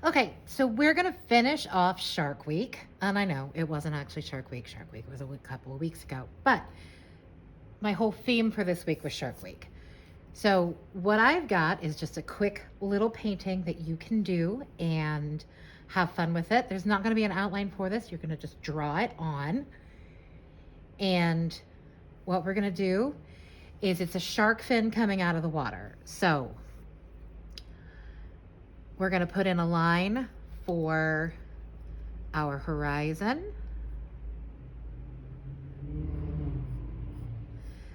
Okay, so we're gonna finish off Shark Week. And I know it wasn't actually Shark Week. Shark Week was a couple of weeks ago. But my whole theme for this week was Shark Week. So what I've got is just a quick little painting that you can do and have fun with it. There's not gonna be an outline for this. You're gonna just draw it on. And what we're gonna do is it's a shark fin coming out of the water. So we're going to put in a line for our horizon.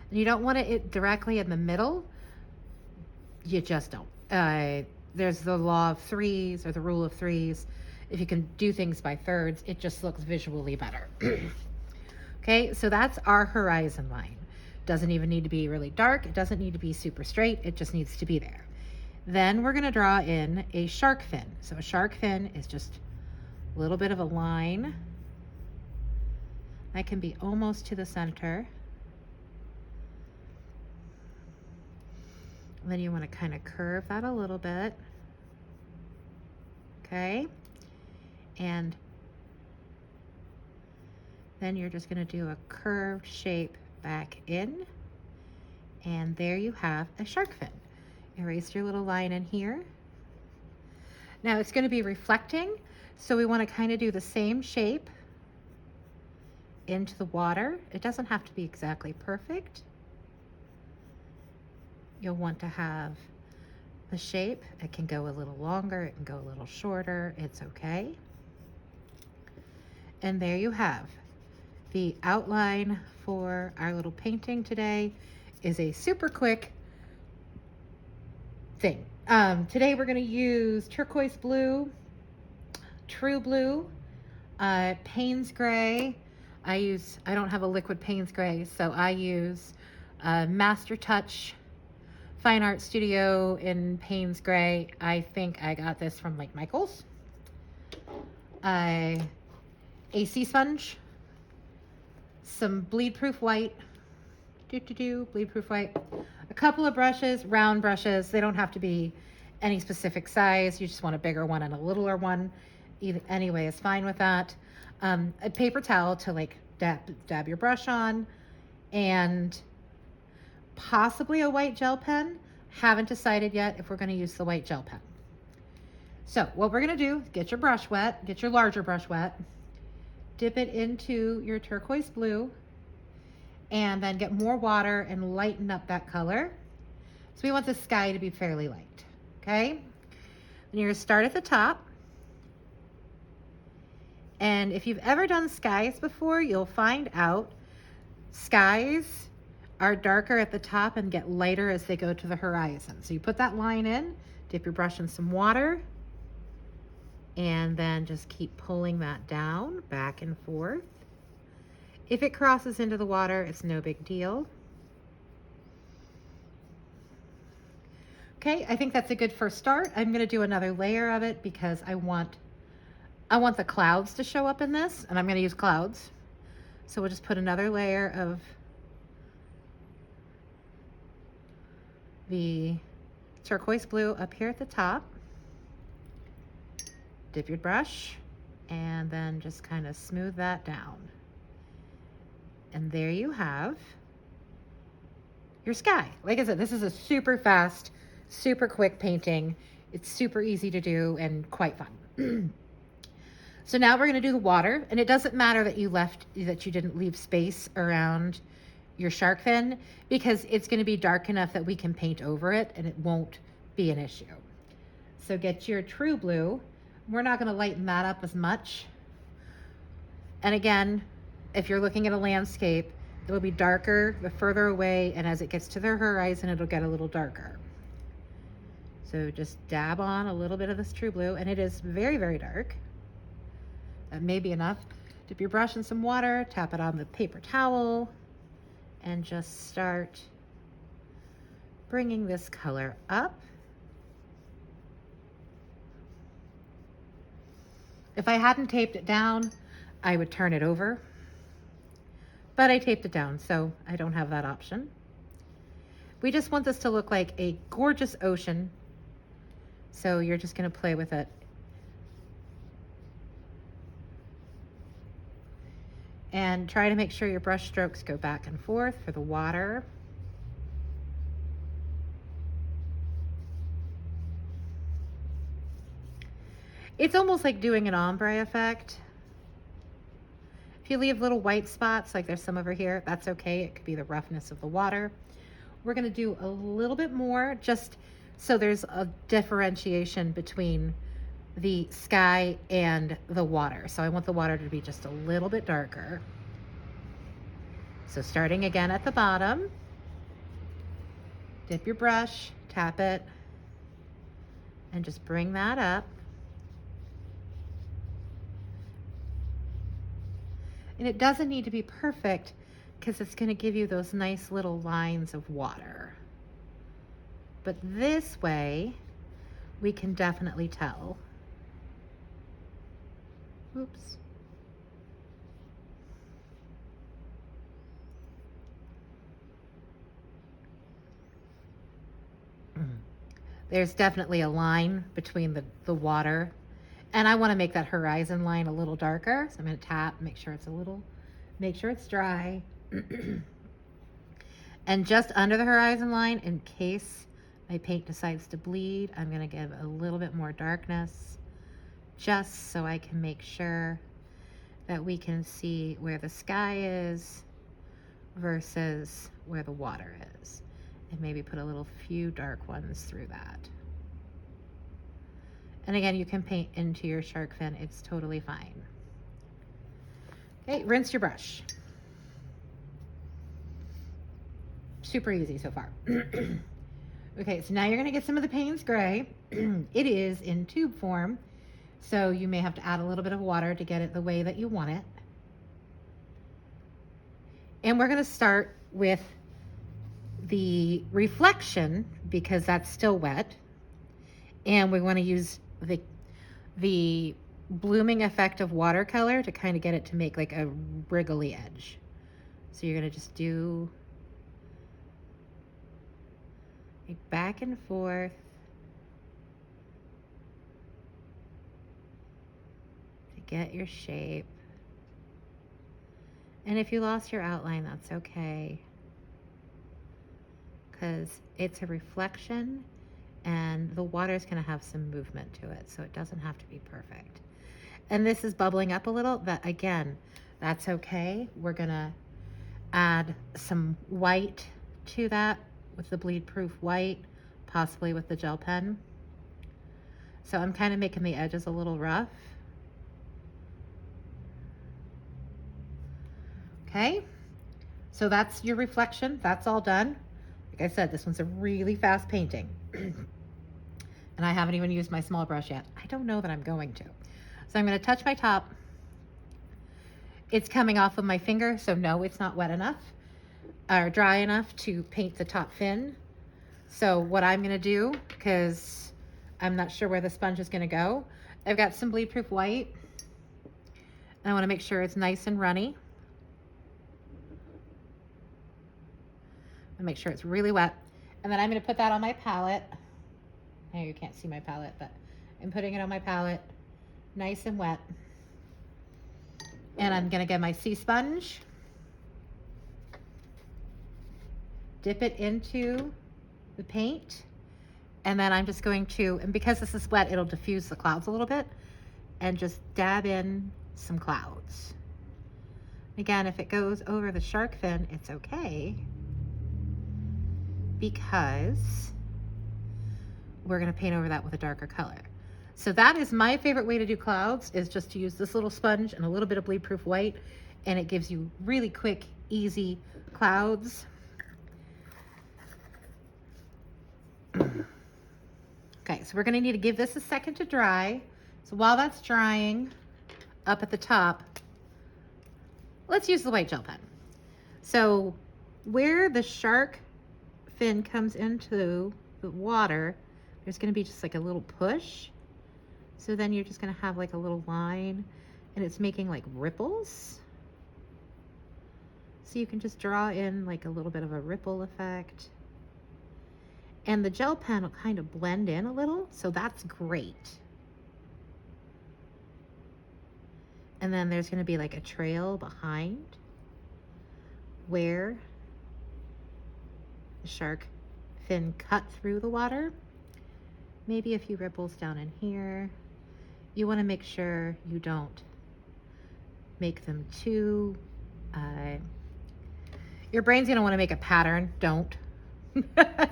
And you don't want it directly in the middle. You just don't. There's the law of threes or the rule of threes. If you can do things by thirds, it just looks visually better. Okay, so that's our horizon line. Doesn't even need to be really dark. It doesn't need to be super straight. It just needs to be there. Then we're going to draw in a shark fin. So a shark fin is just a little bit of a line. That can be almost to the center. And then you want to kind of curve that a little bit. Okay. And then you're just going to do a curved shape back in. And there you have a shark fin. Erase your little line in here. Now it's going to be reflecting, so we want to kind of do the same shape into the water. It doesn't have to be exactly perfect. You'll want to have the shape. It can go a little longer, it can go a little shorter, it's okay. And there you have the outline for our little painting today. Is a super quick thing. Today we're going to use Turquois Blue, True Blue, Paynes Grey. I don't have a liquid Paynes Grey, so I use Master Touch Fine Art Studio in Paynes Grey. I think I got this from like Michael's. AC sponge, some bleed proof white, bleed proof white, a couple of brushes, round brushes. They don't have to be any specific size. You just want a bigger one and a littler one. Either anyway is fine with that. A paper towel to like dab your brush on, and possibly a white gel pen. Haven't decided yet if we're going to use the white gel pen. So what we're going to do, get your brush wet, get your larger brush wet, dip it into your turquoise blue, and then get more water and lighten up that color. So we want the sky to be fairly light, okay? And you're gonna start at the top. And if you've ever done skies before, you'll find out skies are darker at the top and get lighter as they go to the horizon. So you put that line in, dip your brush in some water, and then just keep pulling that down, back and forth. If it crosses into the water, it's no big deal. Okay, I think that's a good first start. I'm going to do another layer of it because I want the clouds to show up in this, and I'm going to use clouds. So we'll just put another layer of the turquoise blue up here at the top. Dip your brush and then just kind of smooth that down. And there you have your sky. Like I said, this is a super fast, super quick painting. It's super easy to do and quite fun. So now we're going to do the water, and it doesn't matter that you didn't leave space around your shark fin, because it's going to be dark enough that we can paint over it and it won't be an issue. So get your true blue. We're not going to lighten that up as much. And again, if you're looking at a landscape, it'll be darker the further away, and as it gets to the horizon, it'll get a little darker. So just dab on a little bit of this true blue, and it is very, very dark. That may be enough. Dip your brush in some water, tap it on the paper towel, and just start bringing this color up. If I hadn't taped it down, I would turn it over. But I taped it down, so I don't have that option. We just want this to look like a gorgeous ocean. So you're just going to play with it And try to make sure your brush strokes go back and forth for the water. It's almost like doing an ombre effect. If you leave little white spots, like there's some over here, that's okay. It could be the roughness of the water. We're gonna do a little bit more just so there's a differentiation between the sky and the water. So I want the water to be just a little bit darker. So starting again at the bottom, dip your brush, tap it, and just bring that up. And it doesn't need to be perfect because it's going to give you those nice little lines of water. But this way, we can definitely tell. Oops. There's definitely a line between the water. And I want to make that horizon line a little darker. So I'm going to tap, make sure it's dry. And just under the horizon line, in case my paint decides to bleed, I'm going to give a little bit more darkness just so I can make sure that we can see where the sky is versus where the water is. And maybe put a little few dark ones through that. And again, you can paint into your shark fin. It's totally fine. Okay, rinse your brush. Super easy so far. Okay, so now you're gonna get some of the Paynes Grey. It is in tube form, so you may have to add a little bit of water to get it the way that you want it. And we're gonna start with the reflection because that's still wet. And we wanna use the blooming effect of watercolor to kind of get it to make like a wriggly edge. So you're gonna just do like back and forth to get your shape. And if you lost your outline, that's okay, because it's a reflection and the water is going to have some movement to it, so it doesn't have to be perfect. And this is bubbling up a little, but again, that's okay. We're going to add some white to that with the bleed proof white, possibly with the gel pen. So I'm kind of making the edges a little rough. Okay, so that's your reflection. That's all done. Like I said, this one's a really fast painting. And I haven't even used my small brush yet. I don't know that I'm going to. So I'm going to touch my top. It's coming off of my finger, so no, it's not wet enough or dry enough to paint the top fin. So what I'm going to do, because I'm not sure where the sponge is going to go, I've got some bleed proof white. And I want to make sure it's nice and runny. And make sure it's really wet. And then I'm going to put that on my palette. Now you can't see my palette, but I'm putting it on my palette, nice and wet. And I'm going to get my sea sponge, dip it into the paint, and then I'm just going to, and because this is wet, it'll diffuse the clouds a little bit, and just dab in some clouds. Again, if it goes over the shark fin, it's okay, because we're going to paint over that with a darker color. So that is my favorite way to do clouds, is just to use this little sponge and a little bit of bleed proof white, and it gives you really quick, easy clouds. Okay, so we're going to need to give this a second to dry. So while that's drying up at the top, let's use the white gel pen. So where the shark fin comes into the water, there's going to be just like a little push. So then you're just going to have like a little line, and it's making like ripples. So you can just draw in like a little bit of a ripple effect. And the gel pen will kind of blend in a little, so that's great. And then there's going to be like a trail behind where the shark fin cut through the water. Maybe a few ripples down in here. You want to make sure you don't make them too, your brain's going to want to make a pattern. Don't.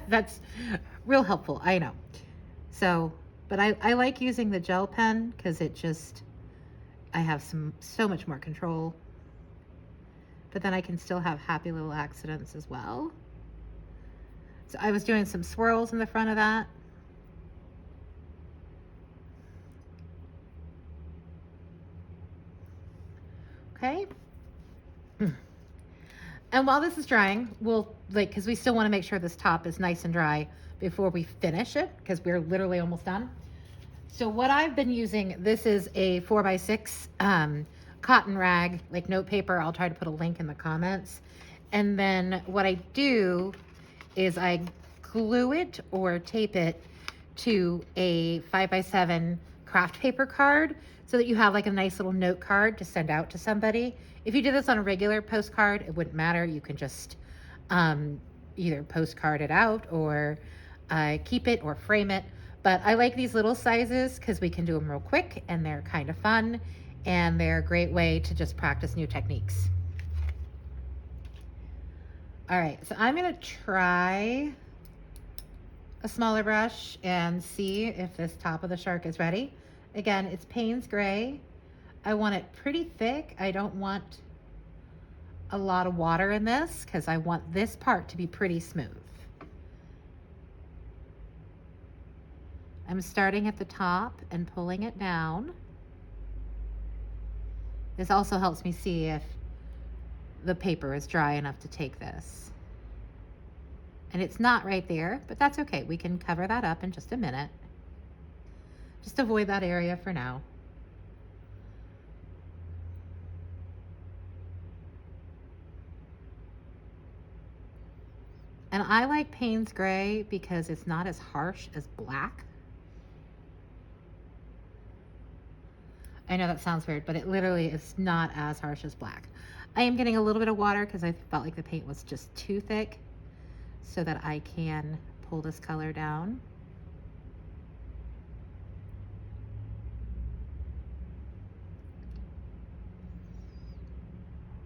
That's real helpful, I know. So, but I like using the gel pen because it just, I have so much more control. But then I can still have happy little accidents as well. So I was doing some swirls in the front of that. Okay. And while this is drying, we'll because we still want to make sure this top is nice and dry before we finish it, because we're literally almost done. So what I've been using, this is a 4x6 cotton rag, like note paper. I'll try to put a link in the comments. And then what I do is I glue it or tape it to a 5x7 craft paper card so that you have like a nice little note card to send out to somebody. If you did this on a regular postcard, it wouldn't matter. You can just either postcard it out or keep it or frame it. But I like these little sizes because we can do them real quick and they're kind of fun and they're a great way to just practice new techniques. All right, so I'm gonna try a smaller brush and see if this top of the shark is ready. Again, it's Paynes Grey. I want it pretty thick. I don't want a lot of water in this because I want this part to be pretty smooth. I'm starting at the top and pulling it down. This also helps me see if the paper is dry enough to take this. And it's not right there, but that's okay. We can cover that up in just a minute. Just avoid that area for now. And I like Paynes Grey because it's not as harsh as black. I know that sounds weird, but it literally is not as harsh as black. I am getting a little bit of water because I felt like the paint was just too thick so that I can pull this color down.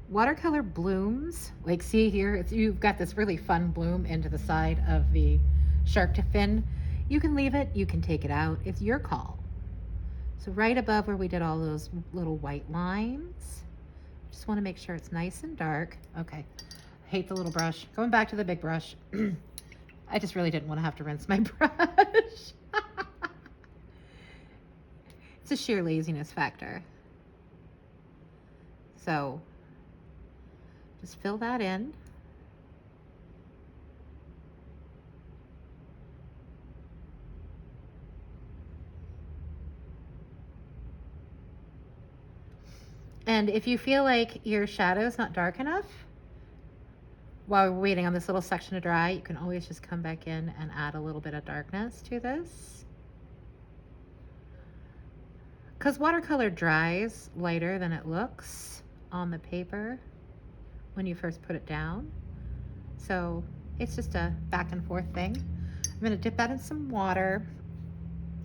Watercolor blooms, like see here, you've got this really fun bloom into the side of the shark to fin. You can leave it, you can take it out, it's your call. So right above where we did all those little white lines, just want to make sure it's nice and dark. Okay, I hate the little brush. Going back to the big brush. I just really didn't want to have to rinse my brush. It's a sheer laziness factor. So just fill that in. And if you feel like your shadow is not dark enough, while we're waiting on this little section to dry, you can always just come back in and add a little bit of darkness to this. Because watercolor dries lighter than it looks on the paper when you first put it down. So it's just a back and forth thing. I'm going to dip that in some water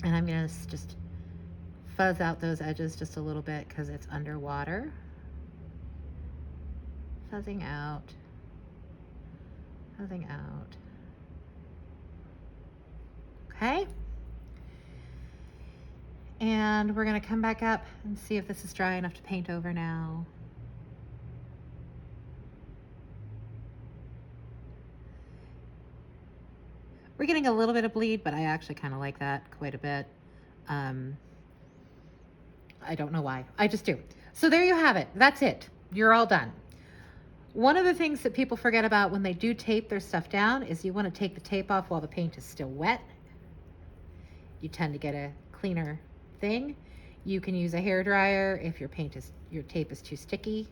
and I'm going to just fuzz out those edges just a little bit because it's underwater. Fuzzing out. Fuzzing out. Okay. And we're going to come back up and see if this is dry enough to paint over now. We're getting a little bit of bleed, but I actually kind of like that quite a bit. I don't know why. I just do. So there you have it. That's it. You're all done. One of the things that people forget about when they do tape their stuff down is you want to take the tape off while the paint is still wet. You tend to get a cleaner thing. You can use a hair dryer if your tape is too sticky.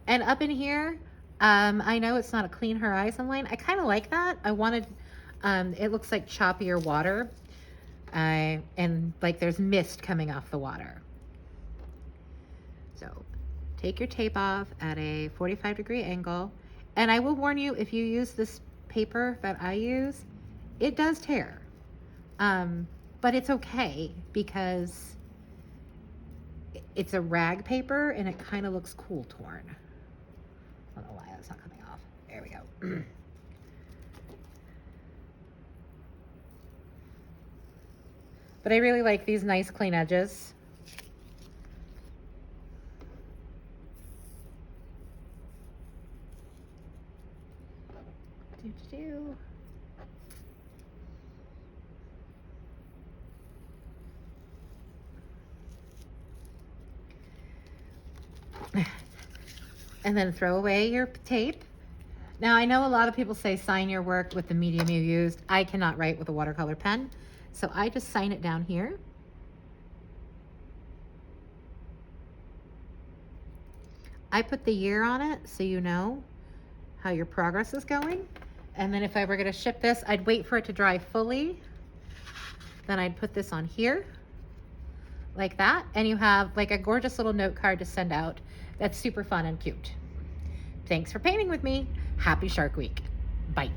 And up in here, I know it's not a clean horizon line. I kind of like that. I wanted, it looks like choppier water. And like there's mist coming off the water. So take your tape off at a 45-degree angle. And I will warn you, if you use this paper that I use, it does tear. But it's okay because it's a rag paper and it kind of looks cool torn. I don't know why that's not coming off. There we go. But I really like these nice clean edges. Do. And then throw away your tape. Now I know a lot of people say sign your work with the medium you used. I cannot write with a watercolor pen, so I just sign it down here. I put the year on it so you know how your progress is going. And then if I were going to ship this, I'd wait for it to dry fully. Then I'd put this on here like that. And you have like a gorgeous little note card to send out. That's super fun and cute. Thanks for painting with me. Happy Shark Week. Bye.